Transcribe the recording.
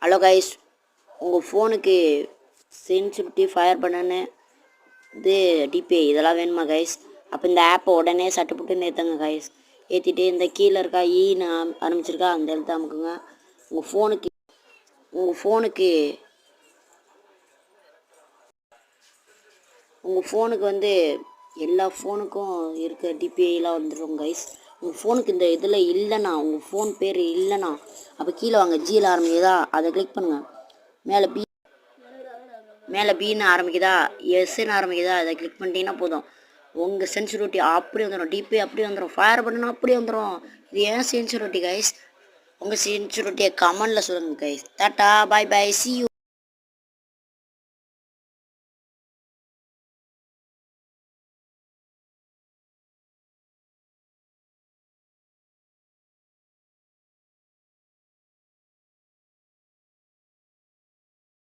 Hello guys, உங்கள் ஃபோனுக்கு sensitivity fire பண்ணனு இது டிபிஐ இதெல்லாம் வேணுமா கைஸ்? அப்போ இந்த ஆப்பை உடனே சட்டுப்புட்டுன்னு ஏற்றுங்க கைஸ். ஏற்றிட்டு இந்த கீழே இருக்கா ஈன்னு ஆரம்பிச்சிருக்கா அந்த எழுத்து அமுக்குங்க. உங்கள் ஃபோனுக்கு வந்து எல்லா ஃபோனுக்கும் இருக்க டிபிஐலாம் வந்துடும் கைஸ். உங்கள் ஃபோனுக்கு இந்த இதில் இல்லைண்ணா, உங்கள் ஃபோன் பேர் இல்லைண்ணா, அப்போ கீழே வாங்க. ஜியில் ஆரம்பிக்குதா அதை கிளிக் பண்ணுங்கள். மேலே பின்னு ஆரம்பிக்குதா, எஸ்ன்னு ஆரம்பிக்குதா, அதை கிளிக் பண்ணிட்டீங்கன்னா போதும். உங்கள் சென்சிட்டிவிட்டி அப்படி வந்துடும், டிபி அப்படி வந்துடும், ஃபயர் பண்ணணும் அப்படி வந்துடும். இது ஏன் சென்சிட்டிவிட்டி கைஸ்? உங்கள் சென்சிட்டிவிட்டியை கமெண்டில் சொல்லுங்கள் guys. Tata, bye bye, C you.